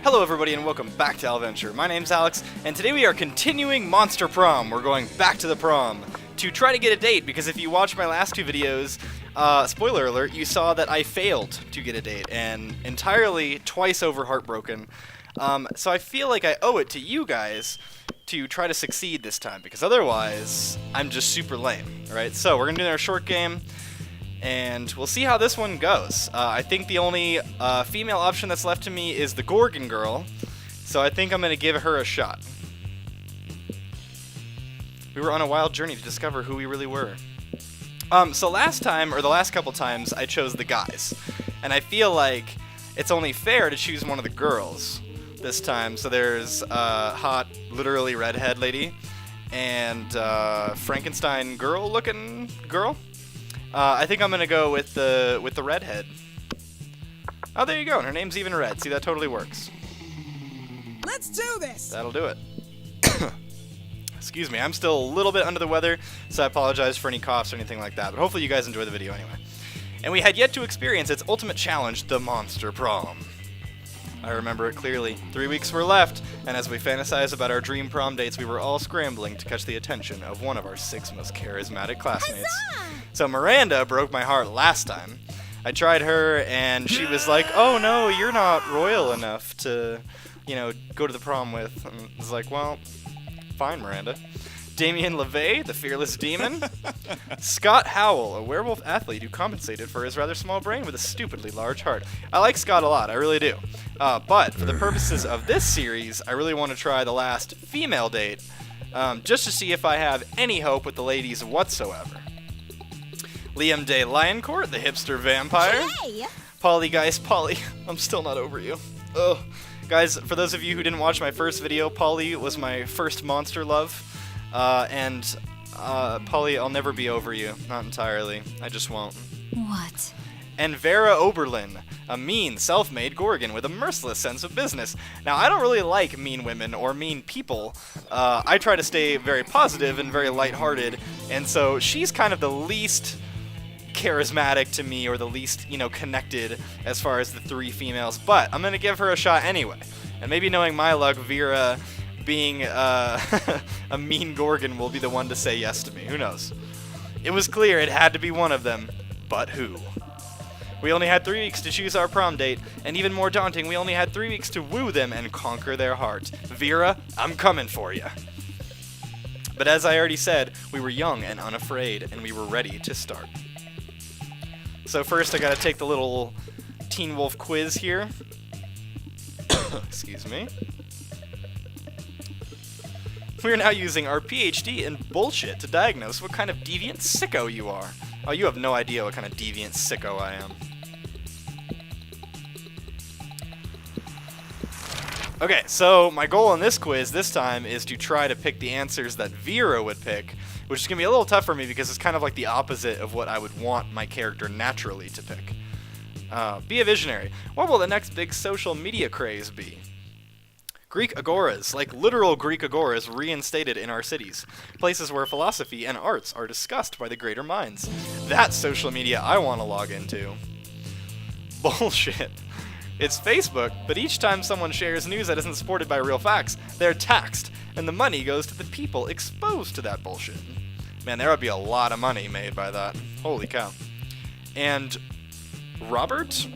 Hello everybody and welcome back to Alventure. My name's Alex, and today we are continuing Monster Prom. We're going back to the prom to try to get a date, because if you watched my last two videos, spoiler alert, you saw that I failed to get a date, and entirely twice over heartbroken. So I feel like I owe it to you guys to try to succeed this time, because otherwise, I'm just super lame, alright? So we're going to do our short game, and we'll see how this one goes. I think the only female option that's left to me is the Gorgon girl, so I think I'm going to give her a shot. We were on a wild journey to discover who we really were. So last time, or the last couple times, I chose the guys, and I feel like it's only fair to choose one of the girls this time. So there's hot, literally redhead lady, and Frankenstein girl-looking girl. I think I'm gonna go with the redhead. Oh, there you go. And her name's even red. See, that totally works. Let's do this. That'll do it. Excuse me. I'm still a little bit under the weather, so I apologize for any coughs or anything like that. But hopefully you guys enjoy the video anyway. And we had yet to experience its ultimate challenge, the Monster Prom. I remember it clearly. 3 weeks were left, and as we fantasized about our dream prom dates, we were all scrambling to catch the attention of one of our 6 most charismatic classmates. Huzzah! So Miranda broke my heart last time. I tried her, and she was like, "Oh no, you're not royal enough to, go to the prom with." And I was like, "Well, fine, Miranda." Damien LeVay, the fearless demon. Scott Howell, a werewolf athlete who compensated for his rather small brain with a stupidly large heart. I like Scott a lot, I really do. But for the purposes of this series, I really want to try the last female date, just to see if I have any hope with the ladies whatsoever. Liam Day Lioncourt, the hipster vampire. Hey! Polly, guys, Polly, I'm still not over you. Ugh. Guys, for those of you who didn't watch my first video, Polly was my first monster love. Polly, I'll never be over you. Not entirely. I just won't. What? And Vera Oberlin, a mean, self-made Gorgon with a merciless sense of business. Now, I don't really like mean women or mean people. I try to stay very positive and very lighthearted, and so she's kind of the least charismatic to me, or the least, connected as far as the 3 females, but I'm gonna give her a shot anyway. And maybe knowing my luck, Vera being a mean Gorgon will be the one to say yes to me. Who knows? It was clear it had to be one of them, but who? We only had 3 weeks to choose our prom date, and even more daunting, we only had 3 weeks to woo them and conquer their heart. Vera, I'm coming for you. But as I already said, we were young and unafraid, and we were ready to start. So first I gotta take the little Teen Wolf quiz here. Excuse me. We are now using our PhD in bullshit to diagnose what kind of deviant sicko you are. Oh, you have no idea what kind of deviant sicko I am. Okay, so my goal in this quiz this time is to try to pick the answers that Vera would pick, which is going to be a little tough for me because it's kind of like the opposite of what I would want my character naturally to pick. Be a visionary. What will the next big social media craze be? Greek agoras, like literal Greek agoras reinstated in our cities. Places where philosophy and arts are discussed by the greater minds. That's social media I want to log into. Bullshit. It's Facebook, but each time someone shares news that isn't supported by real facts, they're taxed, and the money goes to the people exposed to that bullshit. Man, there would be a lot of money made by that. Holy cow. And Herbert?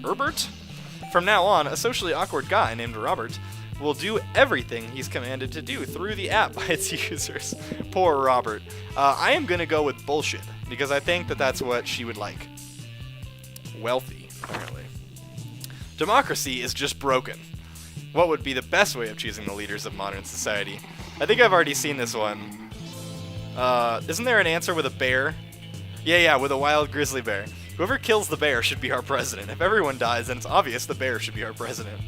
From now on, a socially awkward guy named Robert will do everything he's commanded to do through the app by its users. Poor Robert. I am going to go with bullshit, because I think that that's what she would like. Wealthy, apparently. Democracy is just broken. What would be the best way of choosing the leaders of modern society? I think I've already seen this one. Isn't there an answer with a bear? Yeah, with a wild grizzly bear. Whoever kills the bear should be our president. If everyone dies, then it's obvious the bear should be our president.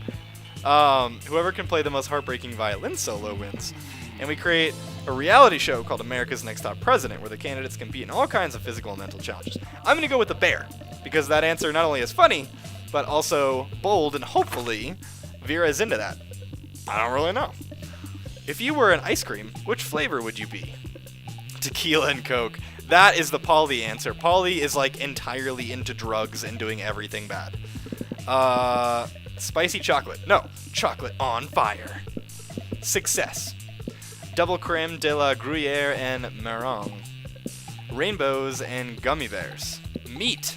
Whoever can play the most heartbreaking violin solo wins. And we create a reality show called America's Next Top President, where the candidates compete in all kinds of physical and mental challenges. I'm going to go with the bear, because that answer not only is funny, but also bold, and hopefully Vera is into that. I don't really know. If you were an ice cream, which flavor would you be? Tequila and Coke. That is the Polly answer. Polly is like entirely into drugs and doing everything bad. Spicy chocolate. No, chocolate on fire. Success. Double creme de la Gruyere and meringue. Rainbows and gummy bears. Meat.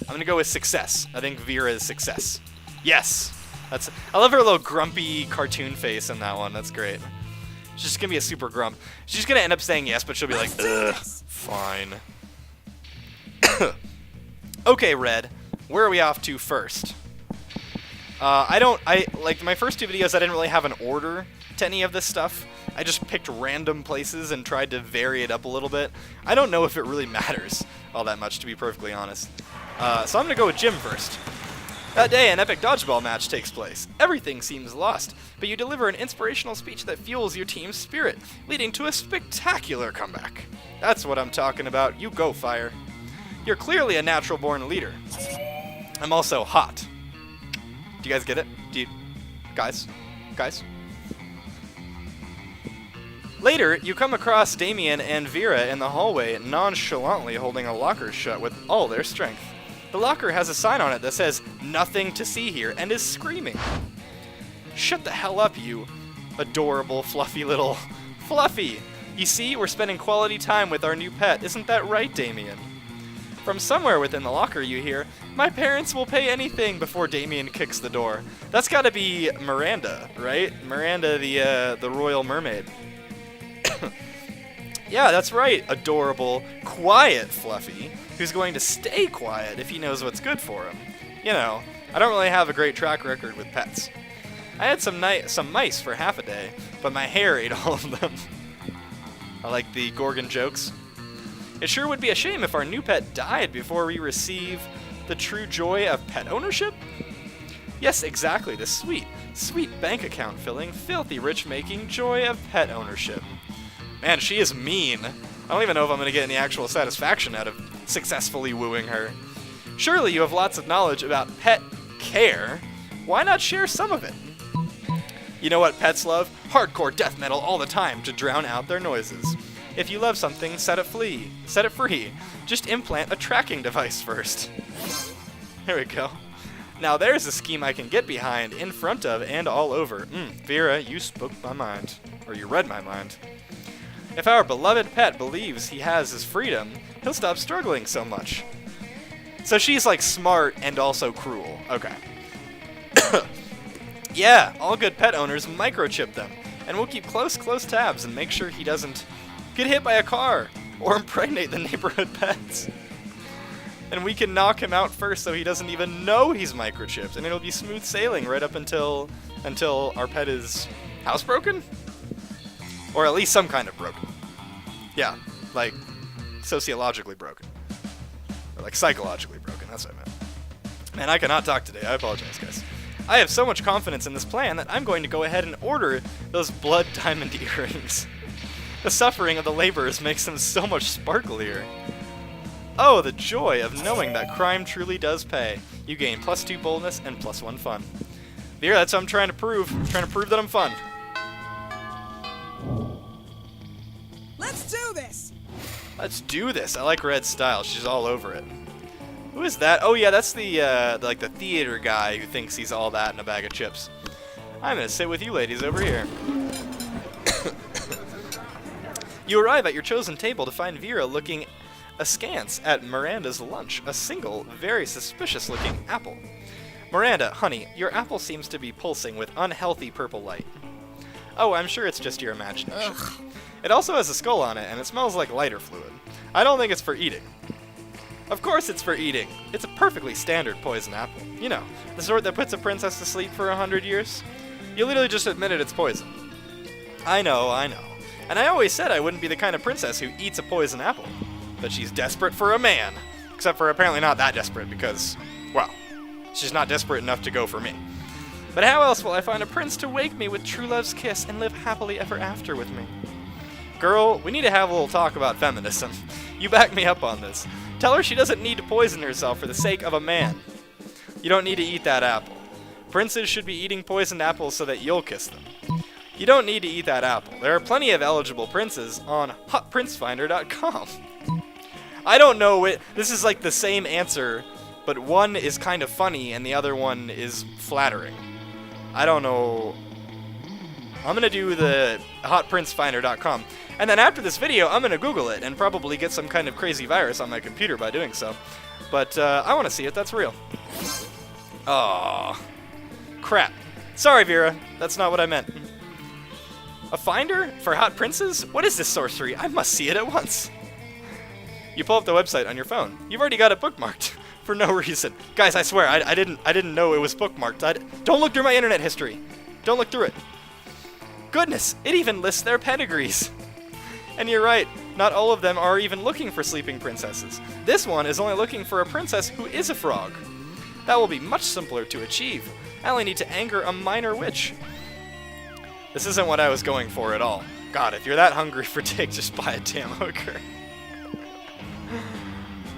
I'm gonna go with success. I think Vera is success. Yes. I love her little grumpy cartoon face in that one. That's great. She's just gonna be a super grump. She's gonna end up saying yes, but she'll be like, ugh, fine. Okay, Red. Where are we off to first? Like my first two videos, I didn't really have an order to any of this stuff. I just picked random places and tried to vary it up a little bit. I don't know if it really matters all that much, to be perfectly honest. So I'm gonna go with gym first. That day, an epic dodgeball match takes place. Everything seems lost, but you deliver an inspirational speech that fuels your team's spirit, leading to a spectacular comeback. That's what I'm talking about. You go, Fire. You're clearly a natural-born leader. I'm also hot. Do you guys get it? Guys? Later, you come across Damien and Vera in the hallway, nonchalantly holding a locker shut with all their strength. The locker has a sign on it that says, "Nothing to see here," and is screaming. Shut the hell up, you adorable, fluffy little... Fluffy! You see, we're spending quality time with our new pet. Isn't that right, Damien? From somewhere within the locker, you hear, "My parents will pay anything," before Damien kicks the door. That's gotta be Miranda, right? Miranda, the Royal Mermaid. Yeah, that's right, adorable, quiet Fluffy, who's going to stay quiet if he knows what's good for him. You know, I don't really have a great track record with pets. I had some mice for half a day, but my hair ate all of them. I like the Gorgon jokes. It sure would be a shame if our new pet died before we receive the true joy of pet ownership. Yes, exactly, the sweet, sweet bank account filling, filthy rich making joy of pet ownership. Man, she is mean. I don't even know if I'm going to get any actual satisfaction out of successfully wooing her. Surely you have lots of knowledge about pet care. Why not share some of it? You know what pets love? Hardcore death metal all the time to drown out their noises. If you love something, set it free. Just implant a tracking device first. There we go. Now there's a scheme I can get behind, in front of, and all over. Vera, you spoke my mind. Or you read my mind. If our beloved pet believes he has his freedom, he'll stop struggling so much. So she's like smart and also cruel. Okay. Yeah, all good pet owners microchip them, and we'll keep close tabs and make sure he doesn't get hit by a car or impregnate the neighborhood pets. And we can knock him out first so he doesn't even know he's microchipped, and it'll be smooth sailing right up until our pet is housebroken? Or at least some kind of broken. Yeah, like sociologically broken. Or like psychologically broken, that's what I meant. Man, I cannot talk today, I apologize, guys. I have so much confidence in this plan that I'm going to go ahead and order those blood diamond earrings. The suffering of the laborers makes them so much sparklier. Oh, the joy of knowing that crime truly does pay. You gain +2 boldness and +1 fun. Vera, that's what I'm trying to prove. I'm trying to prove that I'm fun. Let's do this! Let's do this. I like Red's style. She's all over it. Who is that? Oh yeah, that's the theater guy who thinks he's all that in a bag of chips. I'm gonna sit with you ladies over here. You arrive at your chosen table to find Vera looking askance at Miranda's lunch, a single, very suspicious-looking apple. Miranda, honey, your apple seems to be pulsing with unhealthy purple light. Oh, I'm sure it's just your imagination. Ugh. It also has a skull on it, and it smells like lighter fluid. I don't think it's for eating. Of course it's for eating. It's a perfectly standard poison apple. You know, the sort that puts a princess to sleep for 100 years. You literally just admitted it's poison. I know. And I always said I wouldn't be the kind of princess who eats a poison apple. But she's desperate for a man. Except for apparently not that desperate because, well, she's not desperate enough to go for me. But how else will I find a prince to wake me with true love's kiss and live happily ever after with me? Girl, we need to have a little talk about feminism. You back me up on this. Tell her she doesn't need to poison herself for the sake of a man. You don't need to eat that apple. Princes should be eating poisoned apples so that you'll kiss them. You don't need to eat that apple. There are plenty of eligible princes on hotprincefinder.com. I don't know it. This is like the same answer but one is kind of funny and the other one is flattering. I don't know. I'm gonna do the hotprincefinder.com, and then after this video, I'm gonna Google it and probably get some kind of crazy virus on my computer by doing so. But I want to see if that's real. Oh, crap. Sorry, Vera. That's not what I meant. A finder for hot princes? What is this sorcery? I must see it at once. You pull up the website on your phone. You've already got it bookmarked for no reason. Guys, I swear, I didn't know it was bookmarked. Don't look through my internet history. Don't look through it. Goodness, it even lists their pedigrees. And you're right, not all of them are even looking for sleeping princesses. This one is only looking for a princess who is a frog. That will be much simpler to achieve. I only need to anger a minor witch. This isn't what I was going for at all. God, if you're that hungry for dick, just buy a damn hooker.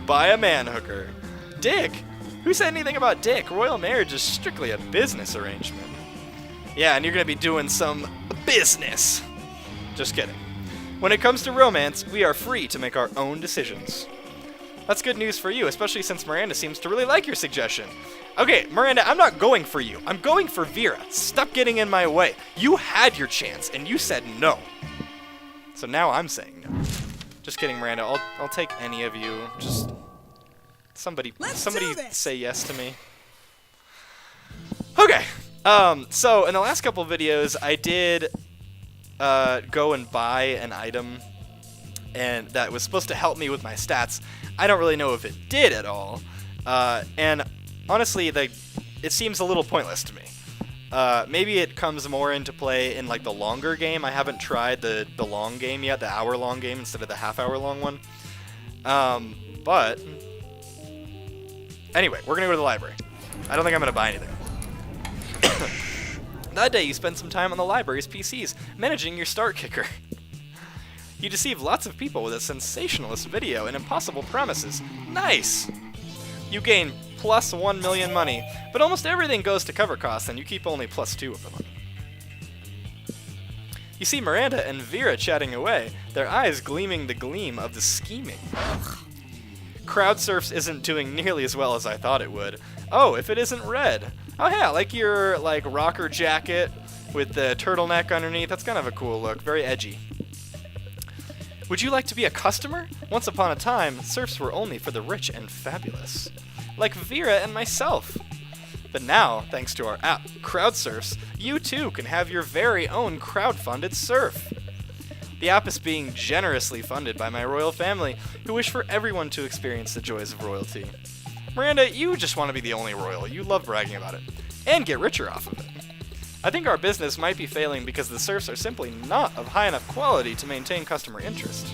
Buy a man hooker. Dick? Who said anything about dick? Royal marriage is strictly a business arrangement. Yeah, and you're gonna be doing some business. Just kidding. When it comes to romance, we are free to make our own decisions. That's good news for you, especially since Miranda seems to really like your suggestion. Okay, Miranda, I'm not going for you. I'm going for Vera. Stop getting in my way. You had your chance, and you said no. So now I'm saying no. Just kidding, Miranda. I'll take any of you. Just somebody say yes to me. Okay. So in the last couple of videos, I did go and buy an item, and that was supposed to help me with my stats. I don't really know if it did at all, and honestly, it seems a little pointless to me. Maybe it comes more into play in like the longer game. I haven't tried the long game yet, the hour-long game instead of the half-hour-long one. But anyway, we're gonna go to the library. I don't think I'm gonna buy anything. That day, you spent some time on the library's PCs, managing your start kicker. You deceive lots of people with a sensationalist video and impossible promises. Nice! You gain plus 1 million money, but almost everything goes to cover costs, and you keep only plus 2 of the money. You see Miranda and Vera chatting away, their eyes gleaming the gleam of the scheming. Crowdsurfs isn't doing nearly as well as I thought it would. Oh, if it isn't red. Oh yeah, like your rocker jacket with the turtleneck underneath. That's kind of a cool look, very edgy. Would you like to be a customer? Once upon a time, surfs were only for the rich and fabulous. Like Vera and myself. But now, thanks to our app, Crowdsurfs, you too can have your very own crowd-funded surf. The app is being generously funded by my royal family, who wish for everyone to experience the joys of royalty. Miranda, you just want to be the only royal. You love bragging about it. And get richer off of it. I think our business might be failing because the surfs are simply not of high enough quality to maintain customer interest.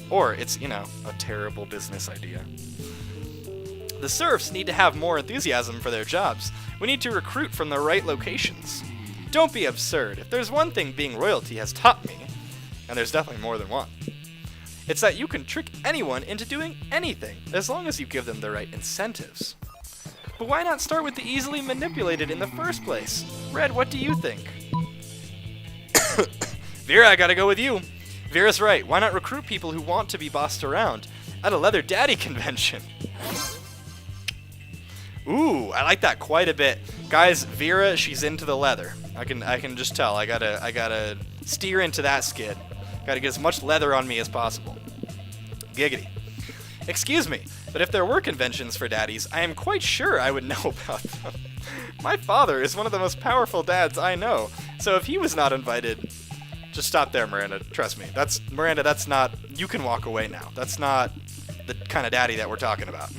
Or it's, a terrible business idea. The serfs need to have more enthusiasm for their jobs. We need to recruit from the right locations. Don't be absurd. If there's one thing being royalty has taught me, and there's definitely more than one, it's that you can trick anyone into doing anything, as long as you give them the right incentives. But why not start with the easily manipulated in the first place? Red, what do you think? Vera, I gotta go with you. Vera's right. Why not recruit people who want to be bossed around at a leather daddy convention? Ooh, I like that quite a bit. Guys, Vera, she's into the leather. I can just tell. I gotta steer into that skid. Gotta get as much leather on me as possible. Giggity. Excuse me, but if there were conventions for daddies, I am quite sure I would know about them. My father is one of the most powerful dads I know, so if he was not invited, just stop there, Miranda. Trust me. Miranda, that's not, you can walk away now. That's not the kind of daddy that we're talking about.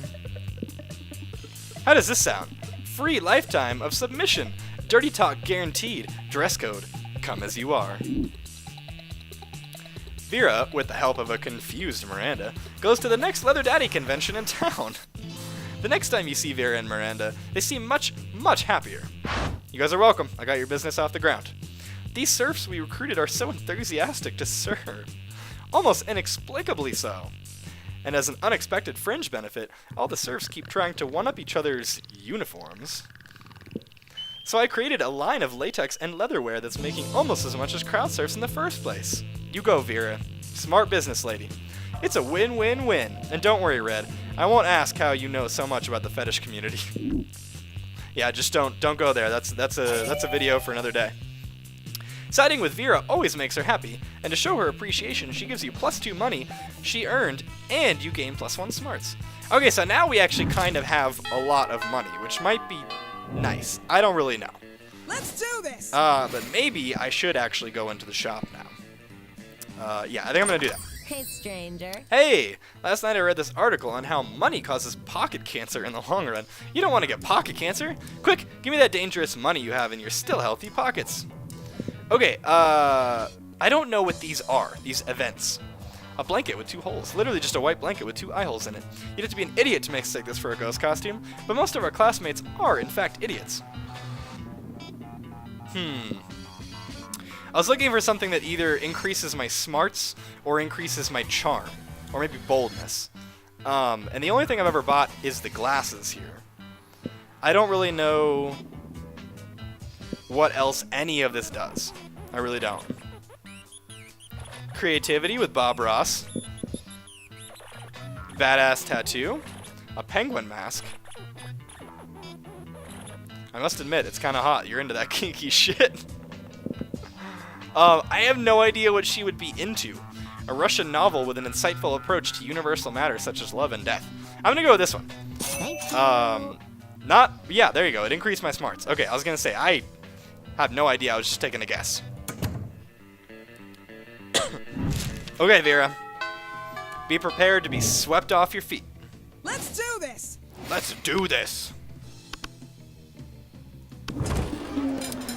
How does this sound? Free lifetime of submission. Dirty talk guaranteed. Dress code. Come as you are. Vera, with the help of a confused Miranda, goes to the next Leather Daddy convention in town. The next time you see Vera and Miranda, they seem much, much happier. You guys are welcome. I got your business off the ground. These serfs we recruited are so enthusiastic to serve. Almost inexplicably so. And as an unexpected fringe benefit, all the serfs keep trying to one-up each other's uniforms. So I created a line of latex and leatherware that's making almost as much as crowd surfs in the first place. You go, Vera. Smart business lady. It's a win-win-win. And don't worry, Red. I won't ask how you know so much about the fetish community. Yeah, just don't go there. That's a video for another day. Siding with Vera always makes her happy, and to show her appreciation, she gives you +2 money she earned, and you gain +1 smarts. Okay, so now we actually kind of have a lot of money, which might be nice. I don't really know. Let's do this! But maybe I should actually go into the shop now. Yeah, I think I'm gonna do that. Hey, stranger. Hey! Last night I read this article on how money causes pocket cancer in the long run. You don't want to get pocket cancer? Quick, give me that dangerous money you have in your still healthy pockets. Okay, I don't know what these are, these events. A blanket with 2 holes. Literally just a white blanket with 2 eye holes in it. You'd have to be an idiot to mistake this for a ghost costume, but most of our classmates are, in fact, idiots. I was looking for something that either increases my smarts or increases my charm, or maybe boldness. And the only thing I've ever bought is the glasses here. I don't really know what else any of this does. I really don't. Creativity with Bob Ross. Badass tattoo. A penguin mask. I must admit, it's kind of hot. You're into that kinky shit. I have no idea what she would be into. A Russian novel with an insightful approach to universal matters such as love and death. I'm gonna go with this one. Yeah, there you go. It increased my smarts. Okay, I was gonna say, I have no idea. I was just taking a guess. Okay, Vera. Be prepared to be swept off your feet. Let's do this! Let's do this!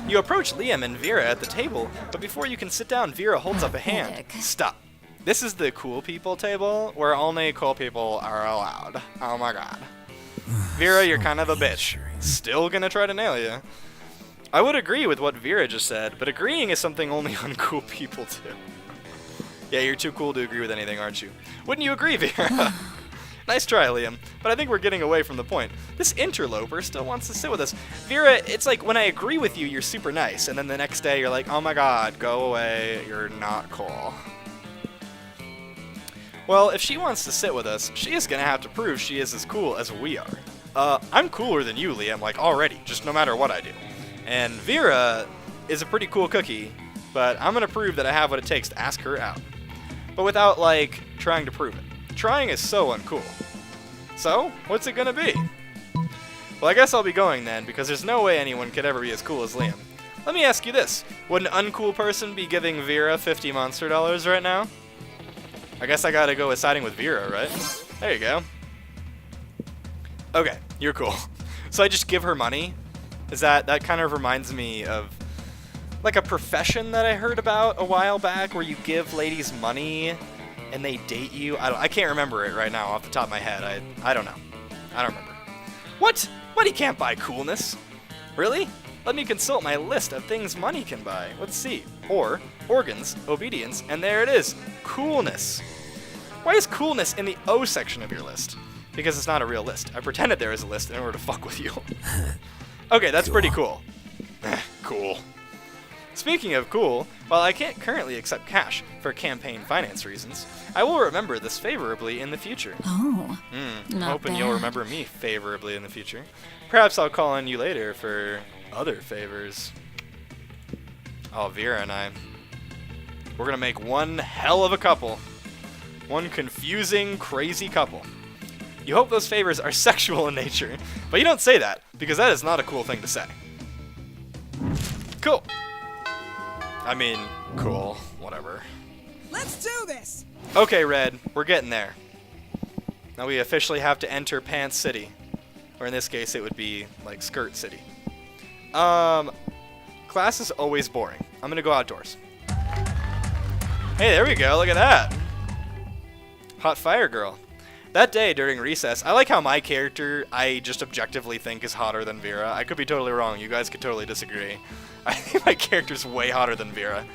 You approach Liam and Vera at the table, but before you can sit down, Vera holds up a hand. Stop. This is the cool people table, where only cool people are allowed. Oh my god. Vera, you're kind of a bitch. Still gonna try to nail you. I would agree with what Vera just said, but agreeing is something only uncool people do. Yeah, you're too cool to agree with anything, aren't you? Wouldn't you agree, Vera? Nice try, Liam, but I think we're getting away from the point. This interloper still wants to sit with us. Vera, it's like when I agree with you, you're super nice, and then the next day you're like, oh my god, go away, you're not cool. Well, if she wants to sit with us, she is gonna have to prove she is as cool as we are. I'm cooler than you, Liam, like already, just no matter what I do. And Vera is a pretty cool cookie, but I'm gonna prove that I have what it takes to ask her out. But without, like, trying to prove it. Trying is so uncool. So, what's it gonna be? Well, I guess I'll be going then, because there's no way anyone could ever be as cool as Liam. Let me ask you this. Would an uncool person be giving Vera 50 monster dollars right now? I guess I gotta go with siding with Vera, right? There you go. Okay, you're cool. So I just give her money? That kind of reminds me of like a profession that I heard about a while back where you give ladies money and they date you. I can't remember it right now off the top of my head. I don't know. I don't remember. What? Money can't buy coolness. Really? Let me consult my list of things money can buy. Let's see. Or, organs, obedience, and there it is. Coolness. Why is coolness in the O section of your list? Because it's not a real list. I pretended there was a list in order to fuck with you. Okay, that's pretty cool. Cool. Speaking of cool, while I can't currently accept cash for campaign finance reasons, I will remember this favorably in the future. Oh, not hoping bad. you'll remember me favorably in the future. Perhaps I'll call on you later for other favors. Oh, Vera and I, we're gonna make one hell of a couple. One confusing, crazy couple. You hope those favors are sexual in nature, but you don't say that, because that is not a cool thing to say. Cool. I mean, cool, whatever. Let's do this! Okay, Red, we're getting there. Now we officially have to enter Pants City. Or in this case, it would be, like, Skirt City. Class is always boring. I'm gonna go outdoors. Hey, there we go, look at that. Hot fire girl. That day during recess, I like how my character I just objectively think is hotter than Vera. I could be totally wrong. You guys could totally disagree. I think my character's way hotter than Vera.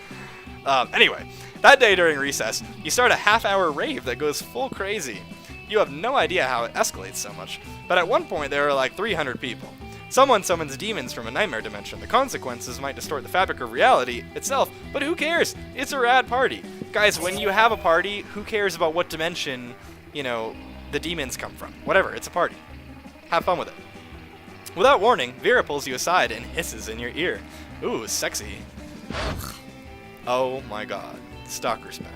Anyway, that day during recess, you start a half-hour rave that goes full crazy. You have no idea how it escalates so much, but at one point there are like 300 people. Someone summons demons from a nightmare dimension. The consequences might distort the fabric of reality itself, but who cares? It's a rad party. Guys, when you have a party, who cares about what dimension, you know, the demons come from? Whatever, it's a party. Have fun with it. Without warning, Vera pulls you aside and hisses in your ear. Ooh, sexy. Oh my god. Stalker's back.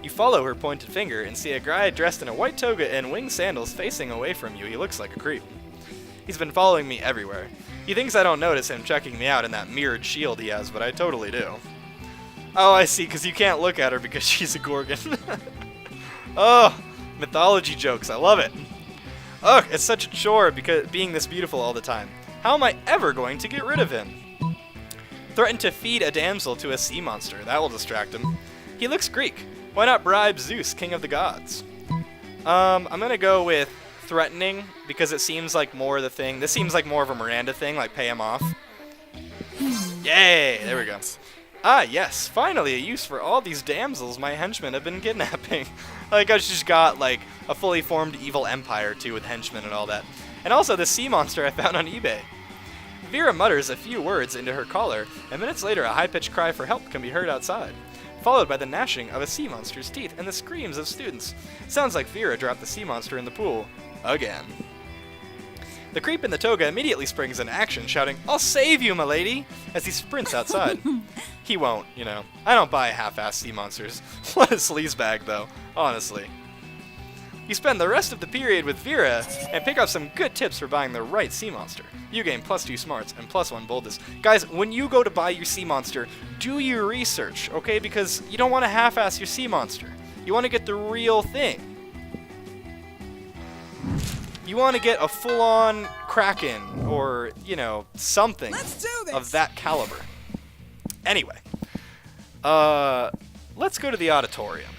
You follow her pointed finger and see a guy dressed in a white toga and winged sandals facing away from you. He looks like a creep. He's been following me everywhere. He thinks I don't notice him checking me out in that mirrored shield he has, but I totally do. Oh, I see, because you can't look at her because she's a Gorgon. Oh, mythology jokes. I love it. Ugh, it's such a chore because being this beautiful all the time. How am I ever going to get rid of him? Threaten to feed a damsel to a sea monster. That will distract him. He looks Greek. Why not bribe Zeus, king of the gods? I'm going to go with threatening because it seems like more the thing. This seems like more of a Miranda thing, like pay him off. Yay! There we go. Ah, yes, finally a use for all these damsels my henchmen have been kidnapping. Like, I just got, like, a fully formed evil empire, too, with henchmen and all that. And also the sea monster I found on eBay. Vera mutters a few words into her collar, and minutes later a high-pitched cry for help can be heard outside, followed by the gnashing of a sea monster's teeth and the screams of students. Sounds like Vera dropped the sea monster in the pool. Again. The creep in the toga immediately springs into action, shouting, "I'll save you, milady!" as he sprints outside. He won't, you know. I don't buy half-assed sea monsters. What a sleazebag, though, honestly. You spend the rest of the period with Vera and pick up some good tips for buying the right sea monster. You gain +2 smarts and +1 boldness. Guys, when you go to buy your sea monster, do your research, okay? Because you don't want to half-ass your sea monster. You want to get the real thing. You want to get a full-on Kraken or, you know, something of that caliber. Anyway, let's go to the auditorium.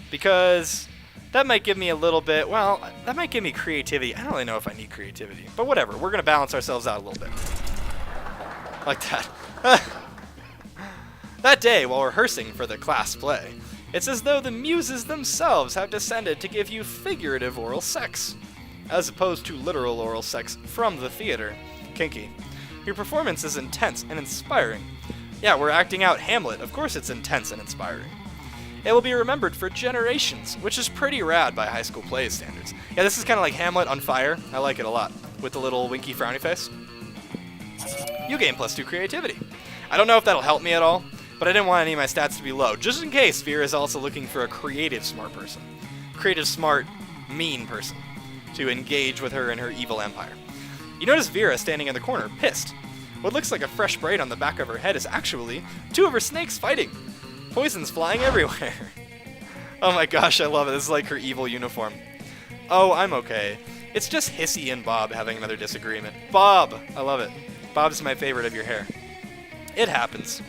Because that might give me a little bit, well, that might give me creativity. I don't really know if I need creativity, but whatever. We're going to balance ourselves out a little bit. Like that. That day, while rehearsing for the class play, it's as though the muses themselves have descended to give you figurative oral sex, as opposed to literal oral sex from the theater. Kinky. Your performance is intense and inspiring. Yeah, we're acting out Hamlet. Of course it's intense and inspiring. It will be remembered for generations, which is pretty rad by high school play standards. Yeah, this is kind of like Hamlet on fire. I like it a lot, with the little winky frowny face. You gain +2 creativity. I don't know if that'll help me at all, but I didn't want any of my stats to be low, just in case Vera is also looking for a creative smart person. Creative smart, mean person to engage with her in her evil empire. You notice Vera standing in the corner, pissed. What looks like a fresh braid on the back of her head is actually 2 of her snakes fighting. Poison's flying everywhere. Oh my gosh, I love it. This is like her evil uniform. Oh, I'm okay. It's just Hissy and Bob having another disagreement. Bob! I love it. Bob's my favorite of your hair. It happens.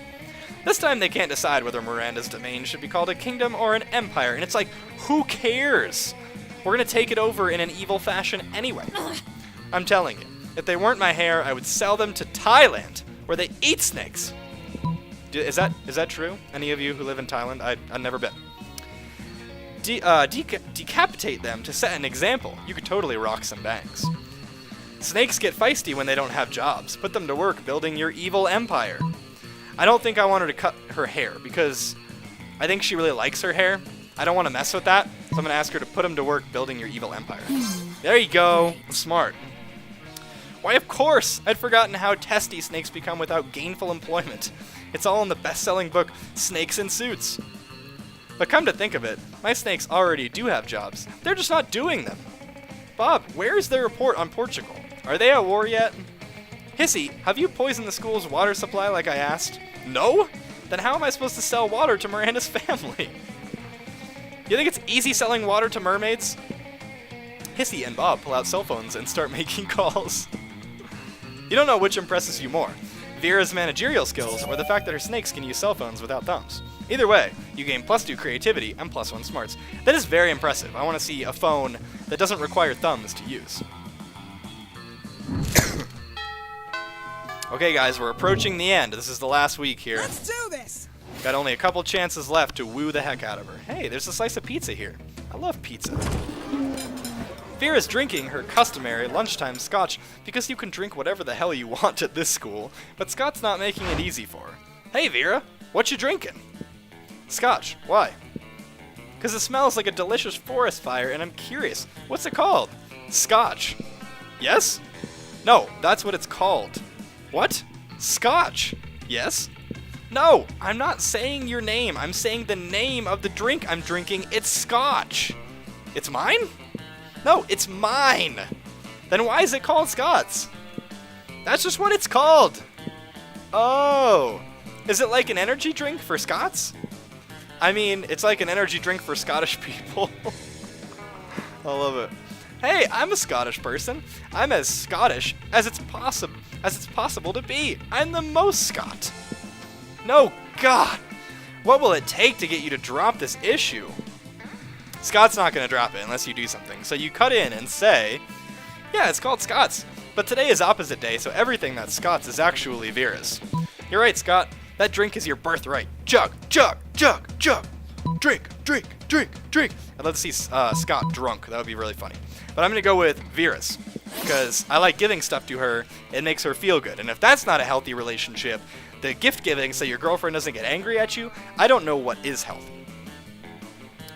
This time they can't decide whether Miranda's domain should be called a kingdom or an empire, and it's like, who cares? We're gonna take it over in an evil fashion anyway. I'm telling you, if they weren't my hair, I would sell them to Thailand, where they eat snakes. Is that true? Any of you who live in Thailand? I've never been. Decapitate them to set an example. You could totally rock some bangs. Snakes get feisty when they don't have jobs. Put them to work building your evil empire. I don't think I want her to cut her hair because I think she really likes her hair. I don't want to mess with that, so I'm going to ask her to put them to work building your evil empire. There you go. I'm smart. Why, of course! I'd forgotten how testy snakes become without gainful employment. It's all in the best-selling book, Snakes in Suits. But come to think of it, my snakes already do have jobs. They're just not doing them. Bob, where is the report on Portugal? Are they at war yet? Hissy, have you poisoned the school's water supply like I asked? No? Then how am I supposed to sell water to Miranda's family? You think it's easy selling water to mermaids? Hissy and Bob pull out cell phones and start making calls. You don't know which impresses you more, Vera's managerial skills or the fact that her snakes can use cell phones without thumbs. Either way, you gain +2 creativity and +1 smarts. That is very impressive. I want to see a phone that doesn't require thumbs to use. Okay guys, we're approaching the end. This is the last week here. Let's do this! Got only a couple chances left to woo the heck out of her. Hey, there's a slice of pizza here. I love pizza. Vera's drinking her customary lunchtime scotch because you can drink whatever the hell you want at this school, but Scott's not making it easy for her. Hey Vera, what you drinking? Scotch. Why? Because it smells like a delicious forest fire, and I'm curious. What's it called? Scotch. Yes? No, that's what it's called. What? Scotch. Yes? No, I'm not saying your name. I'm saying the name of the drink I'm drinking. It's Scotch. It's mine? No, it's mine. Then why is it called Scots? That's just what it's called. Oh. Is it like an energy drink for Scots? I mean, it's like an energy drink for Scottish people. I love it. Hey, I'm a Scottish person. I'm as Scottish as it's possible to be. I'm the most Scot. No, God. What will it take to get you to drop this issue? Scott's not going to drop it unless you do something. So you cut in and say, yeah, it's called Scott's. But today is opposite day, so everything that's Scott's is actually Vera's. You're right, Scott. That drink is your birthright. Chug, chug, chug, chug. Drink, drink, drink, drink. I'd love to see Scott drunk. That would be really funny. But I'm going to go with Vera's. Because I like giving stuff to her. It makes her feel good. And if that's not a healthy relationship, the gift giving so your girlfriend doesn't get angry at you, I don't know what is healthy.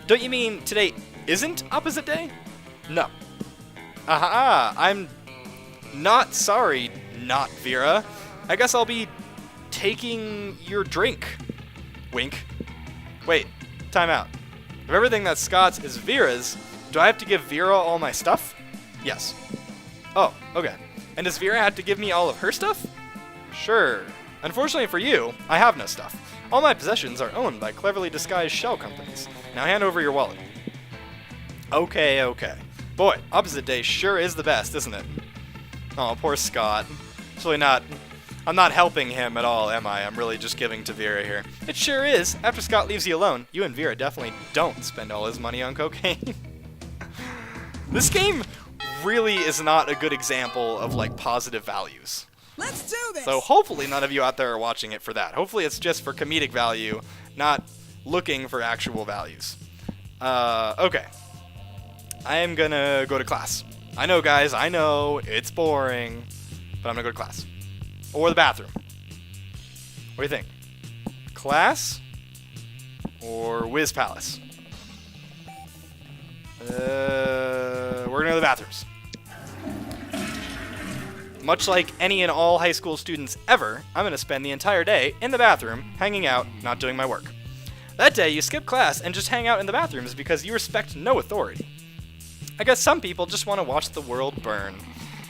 Don't you mean today isn't opposite day? No. Aha, I'm not sorry, not Vera. I guess I'll be taking your drink. Wink. Wait, time out. If everything that's Scott's is Vera's, do I have to give Vera all my stuff? Yes. Oh, okay. And does Vera have to give me all of her stuff? Sure. Unfortunately for you, I have no stuff. All my possessions are owned by cleverly disguised shell companies. Now hand over your wallet. Okay, okay. Boy, opposite day sure is the best, isn't it? Oh, poor Scott. It's really not... I'm not helping him at all, am I? I'm really just giving to Vera here. It sure is. After Scott leaves you alone, you and Vera definitely don't spend all his money on cocaine. This game really is not a good example of, like, positive values. Let's do this. So hopefully none of you out there are watching it for that. Hopefully it's just for comedic value, not looking for actual values. Okay. I am gonna go to class. I know, guys, I know, it's boring, but I'm gonna go to class. Or the bathroom. What do you think? Class or Wiz Palace? We're gonna go to the bathrooms. Much like any and all high school students ever, I'm gonna spend the entire day in the bathroom, hanging out, not doing my work. That day, you skip class and just hang out in the bathrooms because you respect no authority. I guess some people just want to watch the world burn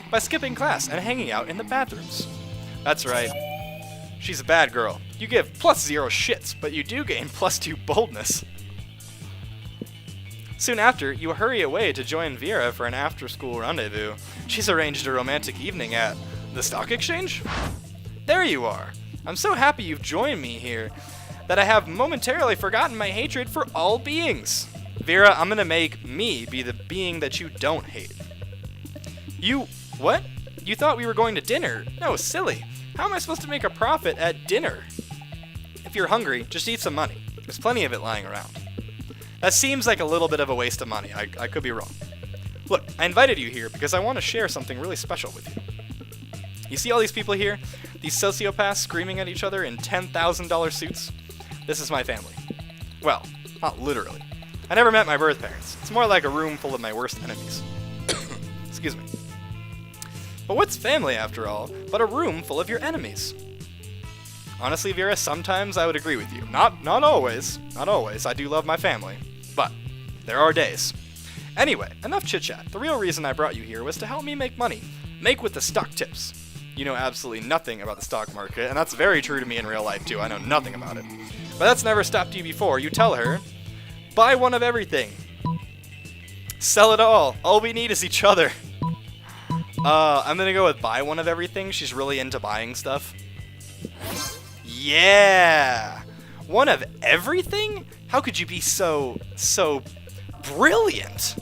by skipping class and hanging out in the bathrooms. That's right. She's a bad girl. You give +0 shits, but you do gain +2 boldness. Soon after, you hurry away to join Vera for an after-school rendezvous. She's arranged a romantic evening at the stock exchange? There you are. I'm so happy you've joined me here that I have momentarily forgotten my hatred for all beings. Vera, I'm gonna make me be the being that you don't hate. You... what? You thought we were going to dinner? No, silly. How am I supposed to make a profit at dinner? If you're hungry, just eat some money. There's plenty of it lying around. That seems like a little bit of a waste of money. I could be wrong. Look, I invited you here because I want to share something really special with you. You see all these people here? These sociopaths screaming at each other in $10,000 suits? This is my family. Well, not literally. I never met my birth parents. It's more like a room full of my worst enemies. Excuse me. But what's family, after all, but a room full of your enemies? Honestly, Vera, sometimes I would agree with you. Not always. Not always. I do love my family. But there are days. Anyway, enough chit-chat. The real reason I brought you here was to help me make money. Make with the stock tips. You know absolutely nothing about the stock market, and that's very true to me in real life, too. I know nothing about it. But that's never stopped you before. You tell her, buy one of everything. Sell it all. All we need is each other. I'm gonna go with buy one of everything. She's really into buying stuff. Yeah! One of everything? How could you be so brilliant?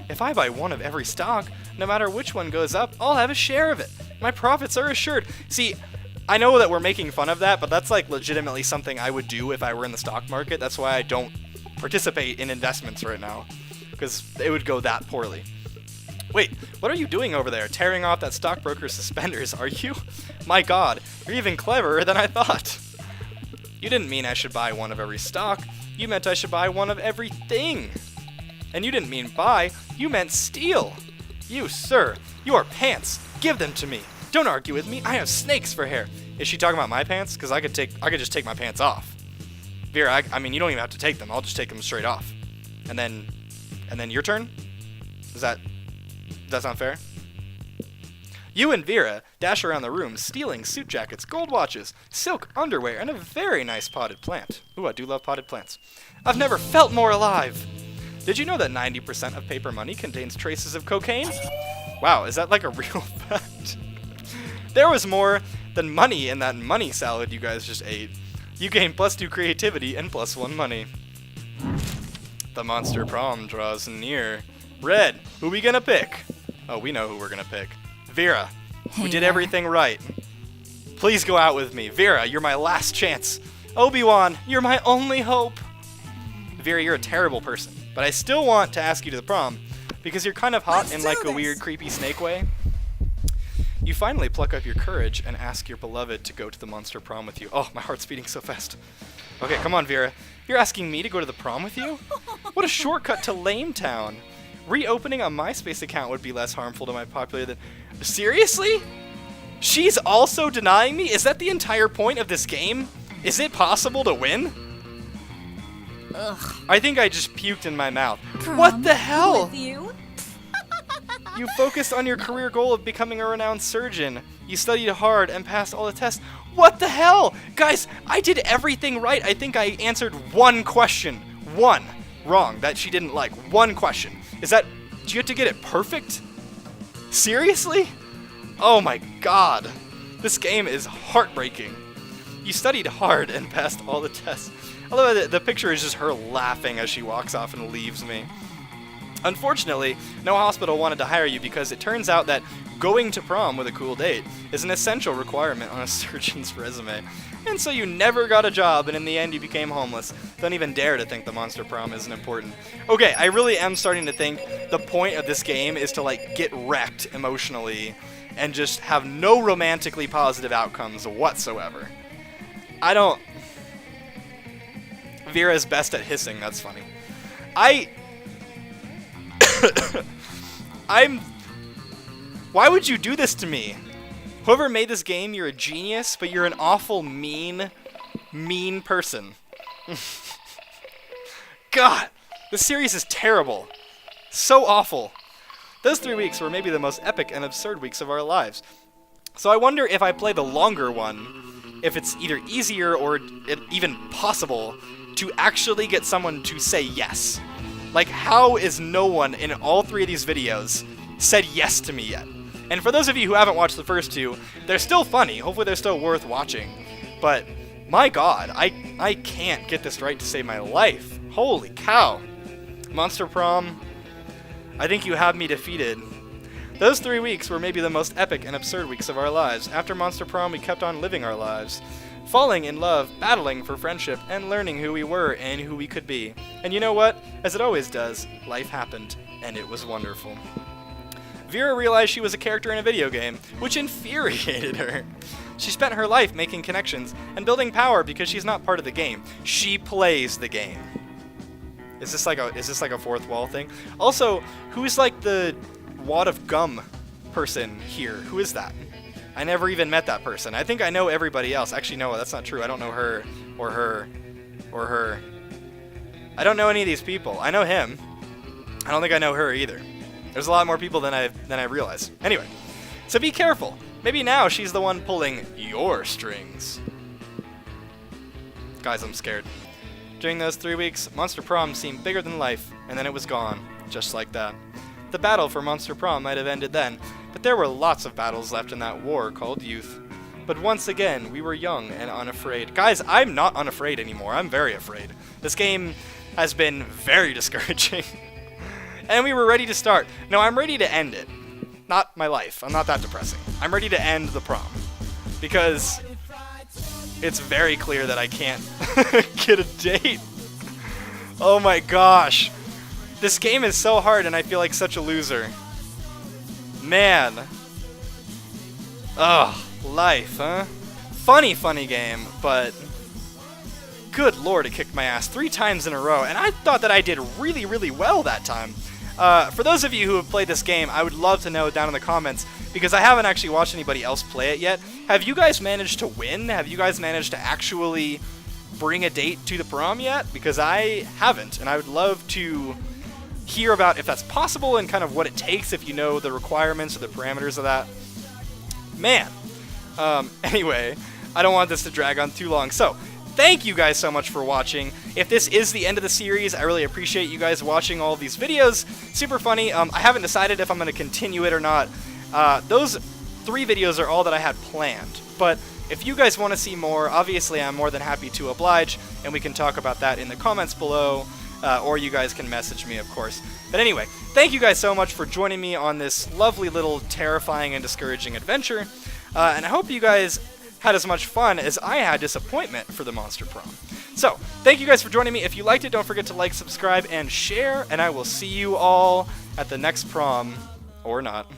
If I buy one of every stock, no matter which one goes up, I'll have a share of it. My profits are assured. See, I know that we're making fun of that, but that's like legitimately something I would do if I were in the stock market. That's why I don't participate in investments right now, because it would go that poorly. Wait, what are you doing over there, tearing off that stockbroker's suspenders, are you? My god, you're even cleverer than I thought. You didn't mean I should buy one of every stock. You meant I should buy one of everything. And you didn't mean buy, you meant steal. You, sir, your pants. Give them to me. Don't argue with me. I have snakes for hair. Is she talking about my pants? Because I could just take my pants off. Vera, I mean, you don't even have to take them. I'll just take them straight off. And then your turn? Does that sound fair? You and Vera dash around the room, stealing suit jackets, gold watches, silk underwear, and a very nice potted plant. Ooh, I do love potted plants. I've never felt more alive. Did you know that 90% of paper money contains traces of cocaine? Wow, is that like a real fact? There was more than money in that money salad you guys just ate. You gain +2 creativity and +1 money. The Monster Prom draws near. Red, who we gonna pick? Oh, we know who we're gonna pick. Vera, we did everything right. Please go out with me. Vera, you're my last chance. Obi-Wan, you're my only hope. Vera, you're a terrible person, but I still want to ask you to the prom because you're kind of hot in like a weird, creepy snake way. You finally pluck up your courage and ask your beloved to go to the Monster Prom with you. Oh, my heart's beating so fast. Okay, come on, Vera. You're asking me to go to the prom with you? What a shortcut to Lame Town. Reopening a MySpace account would be less harmful to my popularity than... Seriously? She's also denying me? Is that the entire point of this game? Is it possible to win? Ugh. I think I just puked in my mouth. Prom What the hell? with you? You focused on your career goal of becoming a renowned surgeon. You studied hard and passed all the tests. What the hell? Guys, I did everything right. I think I answered one question. One. Wrong. That she didn't like. One question. Is that... Do you have to get it perfect? Seriously? Oh my god. This game is heartbreaking. You studied hard and passed all the tests. I love that the picture is just her laughing as she walks off and leaves me. Unfortunately, no hospital wanted to hire you because it turns out that going to prom with a cool date is an essential requirement on a surgeon's resume. And so you never got a job, and in the end you became homeless. Don't even dare to think the Monster Prom isn't important. Okay, I really am starting to think the point of this game is to like get wrecked emotionally and just have no romantically positive outcomes whatsoever. I don't... Vera's best at hissing, that's funny. Why would you do this to me? Whoever made this game, you're a genius, but you're an awful, mean person. God, this series is terrible. So awful. Those 3 weeks were maybe the most epic and absurd weeks of our lives. So I wonder if I play the longer one, if it's either easier or even possible to actually get someone to say yes. Like, how is no one in all 3 of these videos said yes to me yet? And for those of you who haven't watched the first 2, they're still funny. Hopefully they're still worth watching. But, my god, I can't get this right to save my life. Holy cow. Monster Prom, I think you have me defeated. Those 3 weeks were maybe the most epic and absurd weeks of our lives. After Monster Prom, we kept on living our lives. Falling in love, battling for friendship, and learning who we were and who we could be. And you know what? As it always does, life happened, and it was wonderful. Vera realized she was a character in a video game, which infuriated her. She spent her life making connections and building power because she's not part of the game. She plays the game. Is this like a fourth wall thing? Also, who's like the wad of gum person here? Who is that? I never even met that person. I think I know everybody else. Actually, no, that's not true. I don't know her or her or her. I don't know any of these people. I know him. I don't think I know her either. There's a lot more people than I realize. Anyway, so be careful. Maybe now she's the one pulling your strings. Guys, I'm scared. During those 3 weeks, Monster Prom seemed bigger than life, and then it was gone, just like that. The battle for Monster Prom might have ended then, but there were lots of battles left in that war called youth. But once again, we were young and unafraid. Guys, I'm not unafraid anymore. I'm very afraid. This game has been very discouraging. And we were ready to start. No, I'm ready to end it. Not my life. I'm not that depressing. I'm ready to end the prom. Because it's very clear that I can't get a date. Oh my gosh. This game is so hard and I feel like such a loser. Man. Ugh, life, huh? Funny game, but good lord, it kicked my ass 3 times in a row, and I thought that I did really, really well that time. For those of you who have played this game, I would love to know down in the comments, because I haven't actually watched anybody else play it yet. Have you guys managed to win? Have you guys managed to actually bring a date to the prom yet? Because I haven't, and I would love to hear about if that's possible and kind of what it takes, if you know the requirements or the parameters of that. Man. Anyway, I don't want this to drag on too long, so thank you guys so much for watching. If this is the end of the series, I really appreciate you guys watching all of these videos. Super funny. I haven't decided if I'm going to continue it or not. Those 3 videos are all that I had planned, but if you guys want to see more, obviously I'm more than happy to oblige, and we can talk about that in the comments below, or you guys can message me, of course. But anyway, thank you guys so much for joining me on this lovely little terrifying and discouraging adventure, and I hope you guys had as much fun as I had disappointment for the Monster Prom. So, thank you guys for joining me. If you liked it, don't forget to like, subscribe, and share, and I will see you all at the next prom, or not.